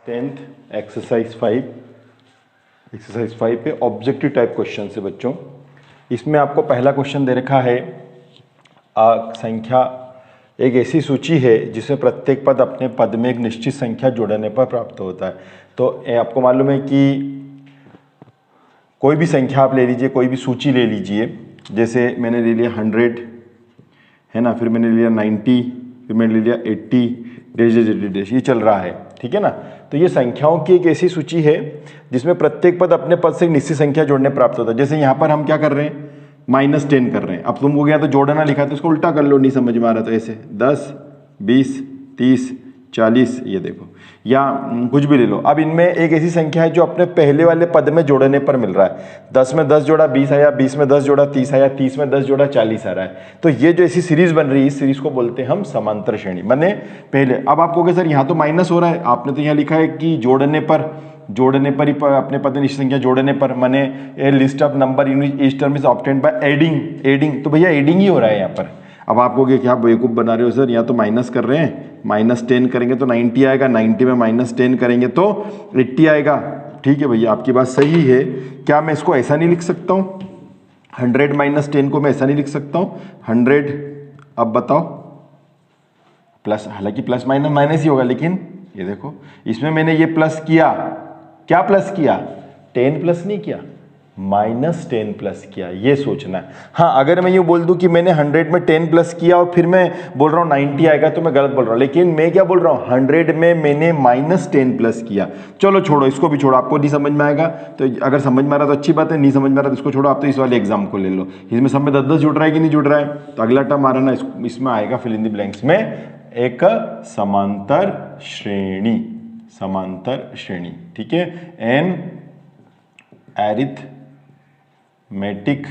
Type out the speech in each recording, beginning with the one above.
10th exercise 5 पे objective type question है बच्चों। इसमें आपको पहला क्वेश्चन दे रखा है संख्या एक ऐसी सूची है जिसमें प्रत्येक पद अपने पद में एक निश्चित संख्या जोड़ने पर प्राप्त होता है। तो आपको मालूम है कि कोई भी संख्या आप ले लीजिए, कोई भी सूची ले लीजिए। जैसे मैंने ले लिया 100 है ना, फिर मैंने ले लिया 90, फिर मैंने ले लिया 80 डैश डैश डैश डैश, ये चल रहा है, ठीक है ना। तो ये संख्याओं की एक ऐसी सूची है जिसमें प्रत्येक पद अपने पद से एक निश्चित संख्या जोड़ने प्राप्त होता है। जैसे यहाँ पर हम क्या कर रहे हैं, -10 कर रहे हैं। अब तुमको क्या तो जोड़ना लिखा तो उसको उल्टा कर लो, नहीं समझ में आ रहा तो ऐसे 10 20 30 40, ये देखो, या कुछ भी ले लो। अब इनमें एक ऐसी संख्या है जो अपने पहले वाले पद में जोड़ने पर मिल रहा है। 10 में 10 जोड़ा 20 आया, 20 में 10 जोड़ा 30 आया, 30 में 10 जोड़ा 40 आ रहा है। तो ये जो ऐसी सीरीज बन रही है, इस सीरीज को बोलते हैं हम समांतर श्रेणी। माने पहले, अब आप कहोगे सर यहाँ तो माइनस हो रहा है, आपने तो यहाँ लिखा है कि जोड़ने पर ही अपने पद में निश्चित संख्या जोड़ने पर, माने a list of number in each term is obtained by adding. तो भैया एडिंग ही हो रहा है यहाँ पर। अब आप कहोगे क्या बेवकूफ़ बना रहे हो सर, यहाँ तो माइनस कर रहे हैं, -10 करेंगे तो 90 आएगा, 90 में -10 करेंगे तो 80 आएगा। ठीक है भैया, आपकी बात सही है। क्या मैं इसको ऐसा नहीं लिख सकता हूँ, 100 - 10 को मैं ऐसा नहीं लिख सकता हूँ 100, अब बताओ प्लस, हालांकि प्लस माइनस माइनस ही होगा, लेकिन ये देखो इसमें मैंने ये प्लस किया, क्या प्लस किया, 10 प्लस नहीं किया, -10 प्लस किया, ये सोचना है। हाँ, अगर मैं ये बोल दूं कि मैंने 100 में 10 प्लस किया और फिर मैं बोल रहा हूँ 90 आएगा तो मैं गलत बोल रहा हूँ। लेकिन मैं क्या बोल रहा हूँ, 100 में मैंने -10 प्लस किया। चलो छोड़ो, इसको भी छोड़ो, आपको नहीं समझ में आएगा तो अगर समझ में आ रहा तो अच्छी बात है, नहीं समझ में आ रहा तो इसको छोड़ो। आप तो इस वाले एग्जाम को ले लो, इसमें सब में 10-10 जुड़ रहा है कि नहीं जुड़ रहा है। तो अगला टर्म आ रहा है ना, इसमें आएगा फिल इन द ब्लैंक्स में एक समांतर श्रेणी, ठीक है। एन एरिथमेटिक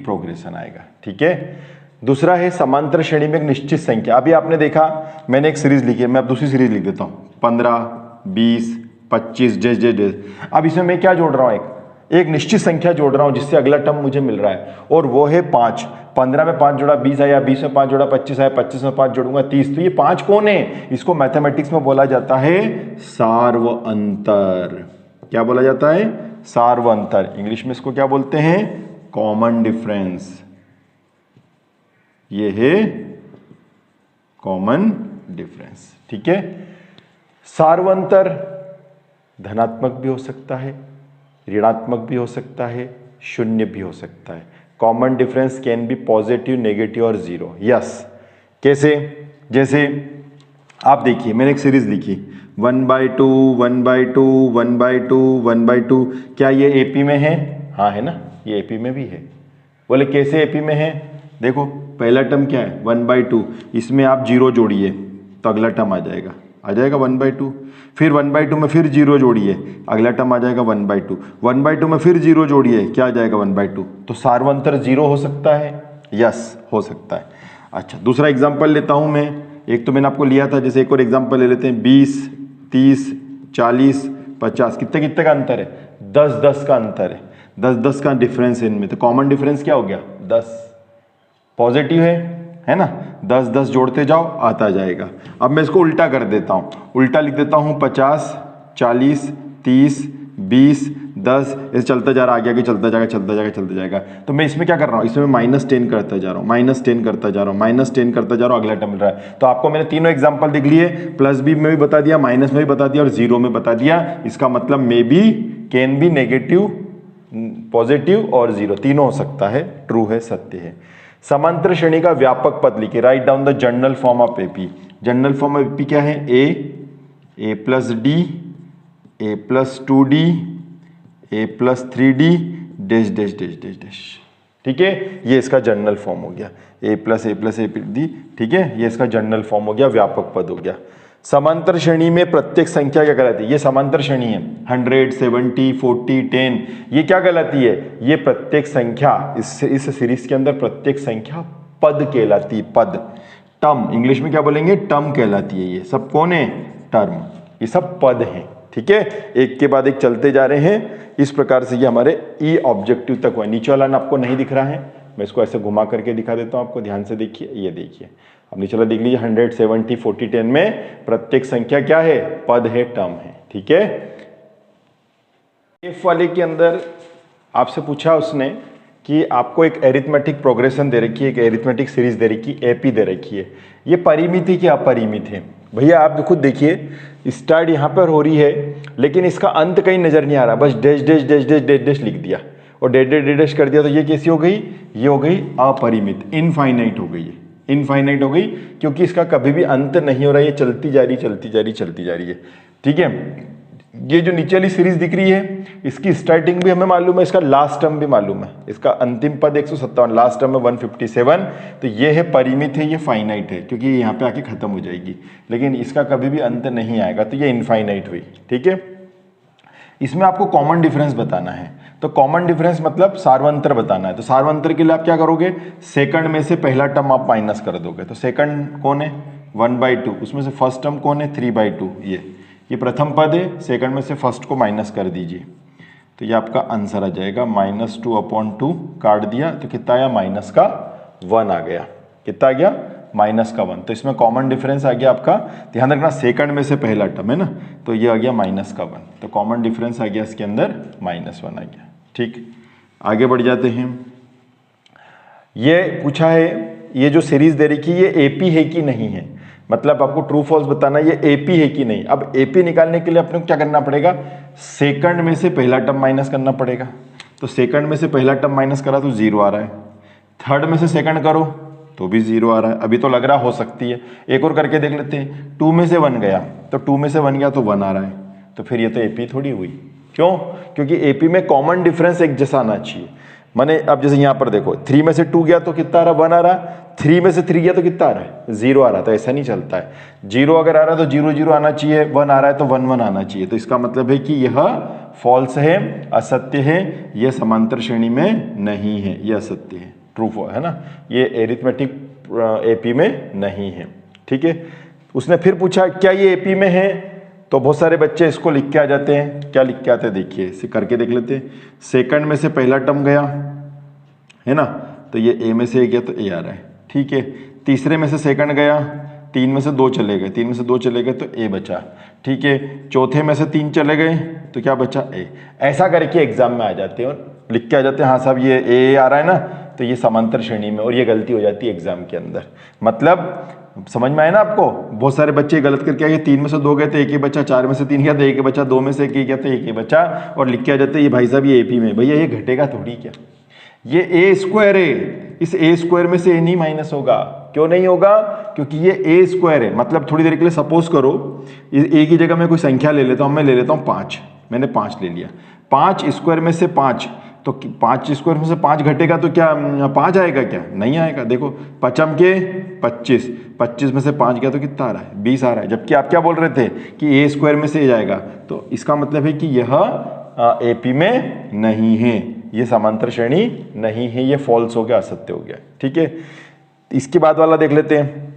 प्रोग्रेशन आएगा, ठीक है। दूसरा है समांतर श्रेणी में एक निश्चित संख्या। अभी आपने देखा मैंने एक सीरीज लिखी है, मैं अब दूसरी सीरीज लिख देता हूं, 15 20 25 जैसे। अब इसमें मैं क्या जोड़ रहा हूं, एक निश्चित संख्या जोड़ रहा हूं जिससे अगला टर्म मुझे मिल रहा है, और वो है 5। 15 में 5 जोड़ा 20 आया, 20 में 5 जोड़ा 25 आया, 25 में 5 जोड़ूंगा 30। तो ये 5 कौन है, इसको मैथमेटिक्स में बोला जाता है सार्व अंतर। क्या बोला जाता है, सार्व अंतर। इंग्लिश में इसको क्या बोलते हैं, कॉमन डिफरेंस। ये है कॉमन डिफरेंस, ठीक है। सार्व अंतर धनात्मक भी हो सकता है, ऋणात्मक भी हो सकता है, शून्य भी हो सकता है। Common difference can be positive, negative और जीरो। यस, कैसे, जैसे आप देखिए मैंने एक सीरीज लिखी 1/2 1/2 1/2 1/2। क्या ये एपी में है, हाँ है ना, ये एपी में भी है। बोले कैसे एपी में है, देखो पहला टर्म क्या है 1/2, इसमें आप 0 जोड़िए तो अगला टर्म आ जाएगा 1/2। फिर 1/2 में फिर 0 जोड़िए, अगला टर्म आ जाएगा 1/2। 1/2 में फिर 0 जोड़िए, क्या आ जाएगा 1/2। तो सार्वंतर 0 हो सकता है, यस हो सकता है। अच्छा, दूसरा एग्जांपल लेता हूं मैं, एक तो मैंने आपको लिया था, जैसे एक और एग्जांपल ले लेते हैं 20 30 40 50। कितने का अंतर है, 10-10 का अंतर है, 10-10 का डिफरेंस है इनमें। तो कॉमन डिफरेंस क्या हो गया 10, पॉजिटिव है ना। 10-10 जोड़ते जाओ, आता जाएगा। अब मैं इसको उल्टा कर देता हूँ, उल्टा लिख देता हूँ 50 40 30 20 10, ऐसे चलता जा रहा, आगे आगे चलता जाएगा। तो मैं इसमें क्या कर रहा हूँ, इसमें -10 करता जा रहा हूँ, -10 करता जा रहा हूँ, -10 करता जा रहा हूँ, अगला टर्म मिल रहा है। तो आपको मैंने तीनों एग्जाम्पल दिख लिए, प्लस बी में भी बता दिया, माइनस में भी बता दिया और 0 में बता दिया। इसका मतलब may be, can be, negative, positive और 0 तीनों हो सकता है, ट्रू है, सत्य है। समांतर श्रेणी का व्यापक पद लिखिए, write down the general form of AP. General form of AP क्या है, a plus D, a plus 2d, a plus 3d dash dash dash dash dash, ठीक है। ये इसका जनरल फॉर्म हो गया, a प्लस d, ठीक है। ये इसका जनरल फॉर्म हो गया, व्यापक पद हो गया। समांतर श्रेणी में प्रत्येक संख्या क्या कहलाती है, ये समांतर श्रेणी है, 100 70 40 10। ये क्या कहलाती है, ये प्रत्येक संख्या, इस सीरीज के अंदर प्रत्येक संख्या पद कहलाती है, पद, टर्म। इंग्लिश में क्या बोलेंगे, टर्म कहलाती है। ये सब कौन है, टर्म, ये सब पद हैं, ठीक है। एक के बाद एक चलते जा रहे हैं, इस प्रकार से ये हमारे ई ऑब्जेक्टिव तक हुआ। नीचे वाला आपको नहीं दिख रहा है, मैं इसको ऐसे घुमा करके दिखा देता हूँ आपको, ध्यान से देखिए, ये देखिए अब नीचे वाला देख लीजिए 170 40 10 में प्रत्येक संख्या क्या है, पद है, टर्म है। ठीक है, एफ वाले के अंदर आपसे पूछा उसने कि आपको एक एरिथमेटिक प्रोग्रेशन दे रखी है, एक एरिथमेटिक सीरीज दे रखी है, एपी दे रखी है, ये परिमित है कि अपरिमित है। भैया आप खुद देखिए स्टार्ट यहाँ पर हो रही है लेकिन इसका अंत कहीं नजर नहीं आ रहा, बस dash dash dash dash dash dash लिख दिया और डैश डैश डैश डैश कर दिया, तो ये कैसी हो गई, ये हो गई अपरिमित, इनफाइनाइट हो गई है, इनफाइनाइट हो गई क्योंकि इसका कभी भी अंत नहीं हो रहा है, ये चलती जा रही चलती जा रही चलती जा रही है। ठीक है, ये जो नीचे वाली सीरीज दिख रही है इसकी स्टार्टिंग भी हमें मालूम है, इसका लास्ट टर्म भी मालूम है, इसका अंतिम पद 157, लास्ट टर्म है 157, तो ये है परिमित है, ये फाइनाइट है क्योंकि ये यहाँ पे आके खत्म हो जाएगी, लेकिन इसका कभी भी अंत नहीं आएगा, तो ये इनफाइनाइट हुई। ठीक है, इसमें आपको कॉमन डिफरेंस बताना है, तो कॉमन डिफरेंस मतलब सार्वंतर बताना है, तो सार्वंतर के लिए आप क्या करोगे, सेकंड में से पहला टर्म आप माइनस कर दोगे, तो सेकंड कौन है 1/2, उसमें से फर्स्ट टर्म कौन है 3/2, ये प्रथम पद है, सेकंड में से फर्स्ट को माइनस कर दीजिए, तो ये आपका आंसर आ जाएगा -2/2, काट दिया तो कितना आया -1 आ गया, कितना आ गया -1, तो इसमें कॉमन डिफरेंस आ गया आपका, ध्यान रखना सेकंड में से पहला टर्म है ना, तो ये आ गया -1, तो कॉमन डिफरेंस आ गया इसके अंदर -1 आ गया। ठीक, आगे बढ़ जाते हैं। ये पूछा है ये जो सीरीज दे रखी है ये एपी है कि नहीं है, मतलब आपको ट्रू फॉल्स बताना है ये एपी है कि नहीं। अब एपी निकालने के लिए अपने को क्या करना पड़ेगा, सेकंड में से पहला टर्म माइनस करना पड़ेगा, तो सेकंड में से पहला टर्म माइनस करा तो 0 आ रहा है, थर्ड में से सेकंड करो तो भी 0 आ रहा है, अभी तो लग रहा हो सकती है, एक और करके देख लेते हैं, 2 में से 1 गया तो 2 में से 1 गया तो 1 आ रहा है, तो फिर ये तो एपी थोड़ी हुई, क्यों, क्योंकि एपी में कॉमन डिफरेंस एक जैसा आना चाहिए। माने अब जैसे यहाँ पर देखो 3 में से 2 गया तो कितना आ रहा, 1 आ रहा, 3 में से 3 गया तो कितना आ रहा है, 0 आ रहा, तो ऐसा नहीं चलता है, 0 अगर आ रहा है तो 0 0 आना चाहिए, 1 आ रहा है तो 1 1 आना चाहिए, तो इसका मतलब है कि यह फॉल्स है, असत्य है, यह समांतर श्रेणी में नहीं है, यह असत्य है, ट्रू है ना, ये एरिथमेटिक एपी में नहीं है। ठीक है, उसने फिर पूछा क्या ये एपी में है, तो बहुत सारे बच्चे इसको लिख के आ जाते हैं, क्या लिख के आते हैं देखिए, इसे करके देख लेते हैं, सेकंड में से पहला टर्म गया है ना, तो ये ए में से ए गया तो ए आ रहा है, ठीक है, तीसरे में से सेकंड गया, 3 में से 2 चले गए, 3 में से 2 चले गए तो ए बचा, ठीक है, चौथे में से 3 चले गए तो क्या बचा, ए, ऐसा करके एग्जाम में आ जाते हैं और लिख के आ जाते हैं, हाँ साहब ये ए आ रहा है ना, तो ये समांतर श्रेणी में, और ये गलती हो जाती है एग्जाम के अंदर। मतलब समझ में आया ना आपको, बहुत सारे बच्चे गलत करके आए, 3 में से 2 गए तो एक ही बचा, 4 में से 3 गया तो एक ही बचा, 2 में से 1 गया तो एक ही बचा, और लिख के आ जाते हैं ये भाई साहब ये एपी में, भैया ये घटेगा थोड़ी क्या, ये ए स्क्वायर है, इस ए स्क्वायर में से ए नहीं माइनस होगा, क्यों नहीं होगा, क्योंकि ये ए स्क्वायर है। मतलब थोड़ी देर के लिए सपोज करो ए की जगह मैं कोई संख्या ले लेता हूँ, मैं ले लेता हूँ 5, मैंने 5 ले लिया, 5 स्क्वायर में से 5, तो 5 स्क्वायर में से 5 घटेगा तो क्या 5 आएगा, क्या नहीं आएगा, देखो 5 के 25, 25 में से 5 गया तो कितना आ रहा है, 20 आ रहा है, जबकि आप क्या बोल रहे थे कि ए स्क्वायर में से ए जाएगा, तो इसका मतलब है कि यह एपी में नहीं है, ये समांतर श्रेणी नहीं है, ये फॉल्स हो गया, असत्य हो गया। ठीक है, इसके बाद वाला देख लेते हैं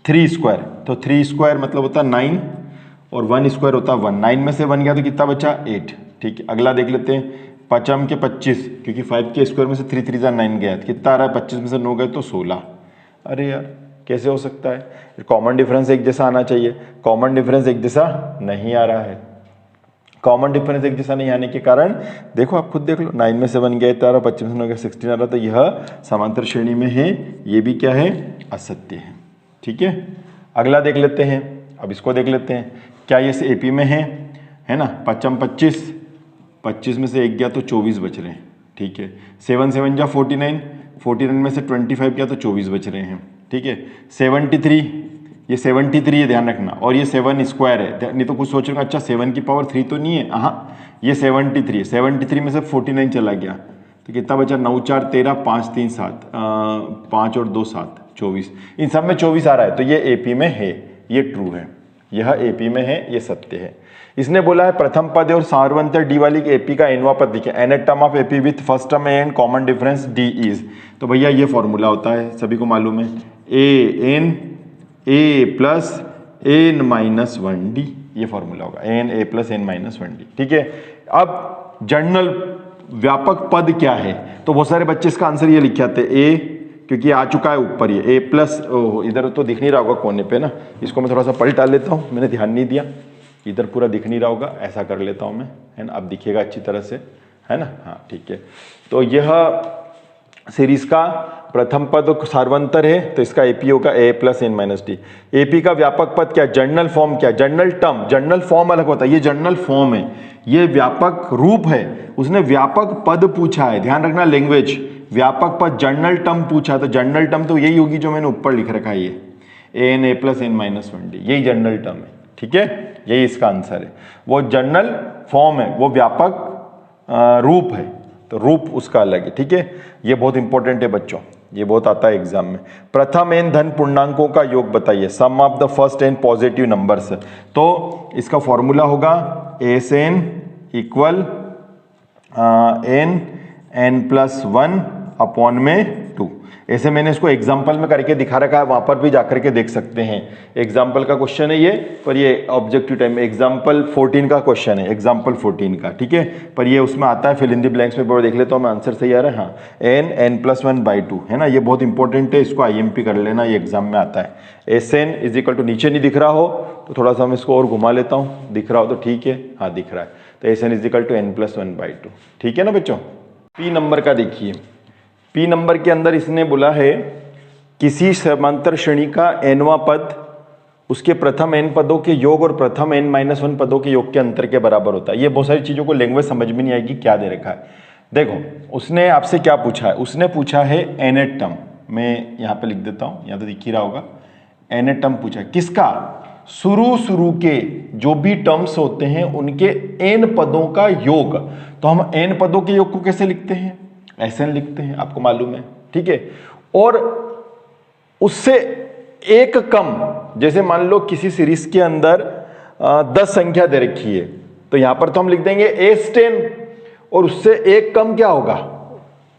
3 स्क्वायर, तो 3 स्क्वायर मतलब होता है 9 और 1 स्क्वायर होता है 1, 9 में से 1 गया तो कितना बचा 8। ठीक है, अगला देख लेते हैं 5 के 25, क्योंकि 5 के स्क्वायर में से 3 3 9 गया, कितना आ रहा है, 25 में से 9 गए तो 16। अरे यार कैसे हो सकता है, कॉमन डिफरेंस एक जैसा आना चाहिए, कॉमन डिफरेंस एक जैसा नहीं आ रहा है, कॉमन डिफरेंस एक जैसा नहीं आने के कारण देखो आप खुद देख लो, 9 में से 1 गया इतना आ रहा, 25 में से 9 गया 16 आ रहा, तो यह समांतर श्रेणी में है, ये भी क्या है, असत्य है। ठीक है, अगला देख लेते हैं, अब इसको देख लेते हैं, क्या ये एपी में है ना, 5 25, 25 में से 1 गया तो 24 बच रहे हैं। ठीक है, 7 7 जा 49, 49 में से 25 गया तो 24 बच रहे हैं। ठीक है, 73, ये 73 है ध्यान रखना, और ये 7 स्क्वायर है, नहीं तो कुछ सोच रहे अच्छा 7 की पावर 3 तो नहीं है, हाँ ये 73, 73 में से 49 चला गया तो कितना बचा, 9 4 13, 5 3 7, 5 और 2 7, 24, इन सब में 24 आ रहा है, तो ये एपी में है, ये ट्रू है, यह एपी में है, ये सत्य है। इसने बोला है प्रथम पद और सार्वंतर डी वाली एपी का एनवा पद लिखे, N term of AP with first term N common difference D is, तो भैया ये फॉर्मूला होता है सभी को मालूम है, a n A plus N minus 1 d, ये फॉर्मूला होगा, एन ए प्लस एन माइनस 1 डी। ठीक है, अब जनरल व्यापक पद क्या है, तो बहुत सारे बच्चे इसका आंसर ये लिखे आते हैं, ए क्योंकि आ चुका है ऊपर ये ए प्लस, इधर तो दिख नहीं रहा होगा कोने पे ना, इसको मैं थोड़ा सा पलटा लेता हूँ, मैंने ध्यान नहीं दिया, इधर पूरा दिख नहीं रहा होगा, ऐसा कर लेता हूँ मैं, है ना, अब दिखेगा अच्छी तरह से, है ना, हाँ ठीक है। तो यह सीरीज का प्रथम पद सार्वंतर है, तो इसका एपी होगा a plus N minus d. AP का व्यापक पद क्या, जनरल फॉर्म क्या, जनरल टर्म, जनरल फॉर्म अलग होता है, ये जनरल फॉर्म है, ये व्यापक रूप है, उसने व्यापक पद पूछा है, ध्यान रखना लैंग्वेज, व्यापक पद जनरल टर्म पूछा, तो जनरल टर्म तो यही होगी जो मैंने ऊपर लिख रखा है, ये एन ए plus N minus one D, यही जनरल टर्म है, ठीक है, यही इसका आंसर है। वो जनरल फॉर्म है, वो व्यापक रूप है, तो रूप उसका अलग है, ठीक है, ये बहुत इंपॉर्टेंट है बच्चों, ये बहुत आता है एग्जाम में। प्रथम एन धन पूर्णांकों का योग बताइए, sum of the first n positive numbers, तो इसका फॉर्मूला होगा S n equal n plus one upon में 2। ऐसे मैंने इसको एग्जाम्पल में करके दिखा रखा है, वहां पर भी जाकर के देख सकते हैं, एग्जाम्पल का क्वेश्चन है ये, पर ये ऑब्जेक्टिव टाइम में एग्जाम्पल 14 का क्वेश्चन है, एग्जाम्पल 14 का, ठीक है, पर ये उसमें आता है फिल इन द ब्लैंक्स में, देख लेता हूँ मैं, आंसर सही आ रहा है, हाँ, एन प्लस वन बाई 2, है ना, ये बहुत इंपॉर्टेंट है, इसको IMP कर लेना, ये एग्जाम में आता है। S N is equal to, नीचे नहीं दिख रहा हो तो थोड़ा सा मैं इसको और घुमा लेता हूँ, दिख रहा हो तो ठीक है, हाँ दिख रहा है, तो S N is equal to N plus one by 2, ठीक है ना बच्चों। पी नंबर का देखिए, पी नंबर के अंदर इसने बोला है किसी समांतर श्रेणी का nवां पद उसके प्रथम n पदों के योग और प्रथम n माइनस वन पदों के योग के अंतर के बराबर होता है। ये बहुत सारी चीजों को लैंग्वेज समझ में नहीं आएगी, क्या दे रखा है। देखो उसने आपसे क्या पूछा है, उसने पूछा है nth टर्म, मैं यहाँ पे लिख देता हूँ, यहाँ तो दिख ही रहा होगा, nth टर्म पूछा है किसका, शुरू के जो भी टर्म्स होते हैं उनके n पदों का योग। तो हम n पदों के योग को कैसे लिखते हैं, SN लिखते हैं, आपको मालूम है, ठीक है। और उससे एक कम, जैसे मान लो किसी सीरीज के अंदर 10 संख्या दे रखी है, तो यहां पर तो हम लिख देंगे S10, और उससे एक कम क्या होगा,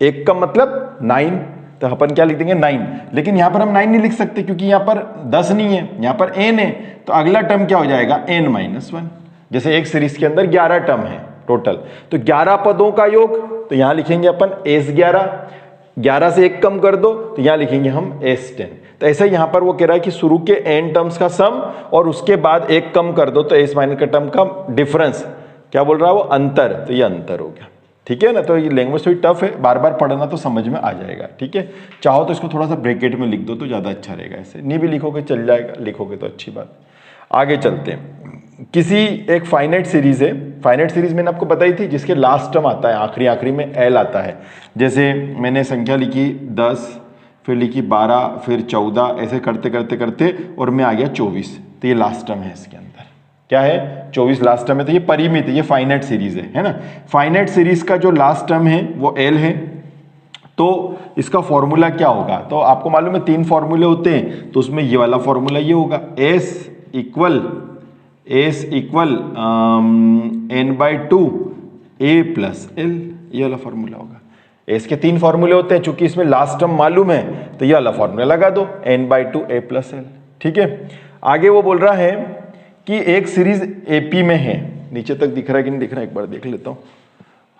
एक कम मतलब 9, तो अपन क्या लिख देंगे 9। लेकिन यहां पर हम 9 नहीं लिख सकते क्योंकि यहां पर 10 नहीं है, यहां पर n है, तो अगला टर्म क्या हो जाएगा n माइनस वन। जैसे एक सीरीज के अंदर 11 टर्म है टोटल, तो 11 पदों का योग, तो यहां लिखेंगे अपन S11, 11 से एक कम कर दो तो यहां लिखेंगे हम S10। तो ऐसा यहां पर वो कह रहा है कि शुरू के n टर्म्स का सम और उसके बाद एक कम कर दो तो S माइनस का टर्म का डिफरेंस, क्या बोल रहा है वो, अंतर, तो ये अंतर हो गया, ठीक है ना। तो ये लैंग्वेज थोड़ी टफ है, बार बार पढ़ना तो समझ में आ जाएगा, ठीक है। चाहो तो इसको थोड़ा सा ब्रैकेट में लिख दो तो ज़्यादा अच्छा रहेगा, ऐसे नहीं भी लिखोगे चल जाएगा, लिखोगे तो अच्छी बात। आगे चलते हैं, किसी एक फाइनाइट सीरीज है, फाइनाइट सीरीज मैंने आपको बताई थी जिसके लास्ट टर्म आता है, आखिरी में L आता है। जैसे मैंने संख्या लिखी 10, फिर लिखी 12, फिर 14, ऐसे करते करते करते और मैं आ गया 24, तो ये लास्ट टर्म है इसके अंदर, क्या है 24 लास्ट टर्म है, तो ये परिमित है, ये फाइनाइट सीरीज है ना। फाइनाइट सीरीज का जो लास्ट टर्म है वो L है, तो इसका फॉर्मूला क्या होगा, तो आपको मालूम है 3 फॉर्मूले होते हैं, तो उसमें ये वाला फॉर्मूला ये होगा, S equal n/2 a plus l, ये वाला फॉर्मूला होगा। S के 3 फॉर्मूले होते हैं, चूंकि इसमें लास्ट टर्म मालूम है तो ये वाला फॉर्मूला लगा दो, n/2 a प्लस l, ठीक है। आगे वो बोल रहा है कि एक सीरीज AP में है, नीचे तक दिख रहा है कि नहीं दिख रहा है, एक बार देख लेता हूँ,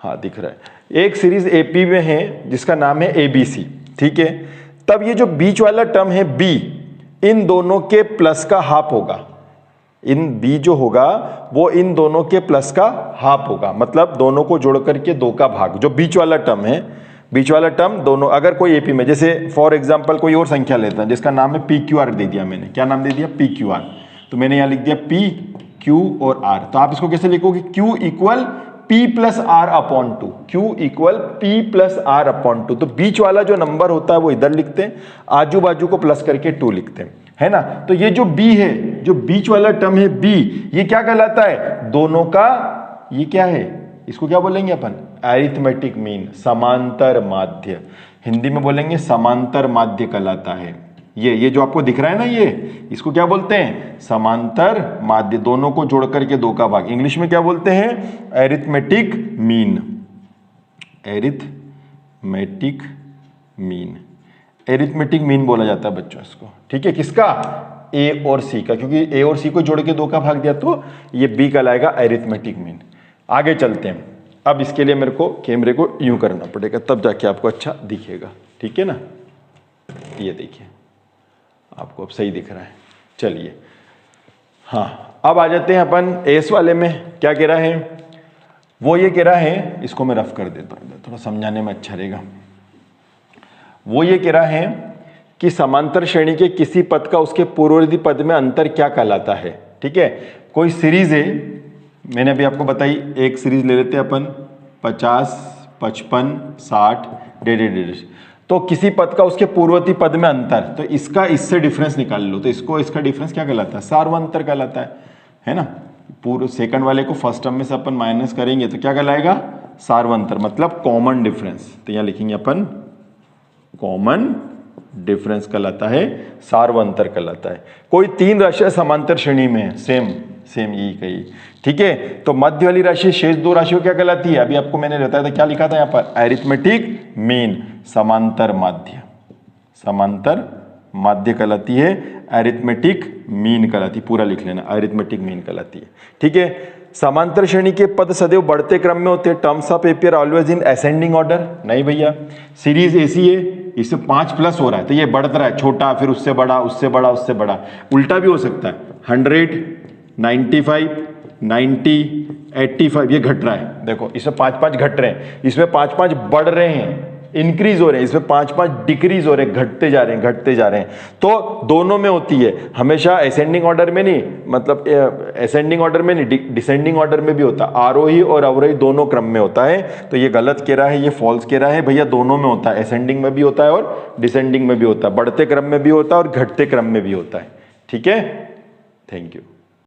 हाँ दिख रहा है। एक सीरीज AP में है जिसका नाम है ABC, ठीक है। तब ये जो बीच वाला टर्म है B, इन दोनों के प्लस का हाफ होगा, इन B जो होगा वो इन दोनों के प्लस का हाफ होगा, मतलब दोनों को जोड़ करके 2 का भाग, जो बीच वाला टर्म है, बीच वाला टर्म दोनों, अगर कोई AP में, जैसे फॉर एग्जांपल कोई और संख्या लेता है जिसका नाम है PQR दे दिया मैंने, क्या नाम दे दिया PQR, तो मैंने यहाँ लिख दिया P, Q और R, तो आप इसको कैसे लिखोगे, Q equal P plus R upon 2, Q equal P plus R upon 2, तो बीच वाला जो नंबर होता है वो इधर लिखते हैं, आजू बाजू को प्लस करके 2 लिखते हैं, है ना। तो ये जो B है, जो बीच वाला टर्म है B, ये क्या कहलाता है, दोनों का, ये क्या है, इसको क्या बोलेंगे अपन, अरिथमेटिक मीन, समांतर माध्य, हिंदी में बोलेंगे समांतर माध्य कहलाता है। ये जो आपको दिख रहा है ना, ये इसको क्या बोलते हैं, समांतर माध्य, दोनों को जोड़ करके 2 का भाग, इंग्लिश में क्या बोलते हैं, arithmetic mean, arithmetic mean, arithmetic mean बोला जाता है बच्चों इसको, ठीक है। किसका, A और C का, क्योंकि A और C को जोड़ के 2 का भाग दिया तो ये B कहलाएगा एरिथमेटिक मीन। आगे चलते हैं, अब इसके लिए मेरे को कैमरे को यूं करना पड़ेगा, तब जाके आपको अच्छा दिखेगा, ठीक है ना। होती है, देखिए आपको अब सही दिख रहा है। चलिए हाँ, अब आ जाते हैं अपन एस वाले में। क्या कह रहा है वो, ये कह रहा है, इसको मैं रफ कर देता हूँ थोड़ा समझाने में अच्छा रहेगा। वो ये कह रहा है कि समांतर श्रेणी के किसी पद का उसके पूर्ववर्ती पद में अंतर क्या कहलाता है। ठीक है, कोई सीरीज है, मैंने अभी आपको बताई, एक सीरीज ले लेते हैं अपन 50, 55, 60 डेढ़, तो किसी पद का उसके पूर्ववर्ती पद में अंतर, तो इसका इससे डिफरेंस निकाल लो, तो इसको इसका डिफरेंस क्या कहलाता है, सार्वंतर कहलाता है ना। पूर्व सेकंड वाले को फर्स्ट टर्म में से अपन माइनस करेंगे तो क्या कहलाएगा, सार्वंतर, मतलब कॉमन डिफरेंस। तो यहां लिखेंगे अपन कॉमन डिफरेंस कहलाता है, सार्वंतर कहलाता है। कोई तीन राशियां समांतर श्रेणी में है, सेम यही कही। ठीक है, तो मध्य वाली राशि शेष दो राशियों क्या कहलाती है, अभी आपको मैंने बताया था, क्या लिखा था यहां पर, अरिथमेटिक मीन, समांतर माध्य कहलाती है, अरिथमेटिक मीन कहलाती है, पूरा लिख लेना, अरिथमेटिक मीन कहलाती है। ठीक है, समांतर श्रेणी के पद सदैव बढ़ते क्रम में होते हैं, terms of appear always in ascending order. नहीं भैया, सीरीज ऐसी है, इससे 5 प्लस हो रहा है तो ये बढ़ता रहा है, छोटा फिर उससे बड़ा, उससे बड़ा, उससे बड़ा, उल्टा भी हो सकता है, 100, 95, 90, 85, ये घट रहा है। देखो इसमें 5-5 घट रहे हैं, इसमें 5-5 बढ़ रहे हैं, इंक्रीज हो रहे हैं, इसमें 5-5 डिक्रीज हो रहे हैं, घटते जा रहे हैं। तो दोनों में होती है, हमेशा असेंडिंग ऑर्डर में नहीं, मतलब असेंडिंग ऑर्डर में नहीं, डिसेंडिंग ऑर्डर में भी होता है, आरोही और अवरोही दोनों क्रम में होता है। तो ये गलत कह रहा है, ये फॉल्स कह रहा है, भैया दोनों में होता है, असेंडिंग में भी होता है और डिसेंडिंग में भी होता है, बढ़ते क्रम में भी होता है और घटते क्रम में भी होता है। ठीक है, थैंक यू।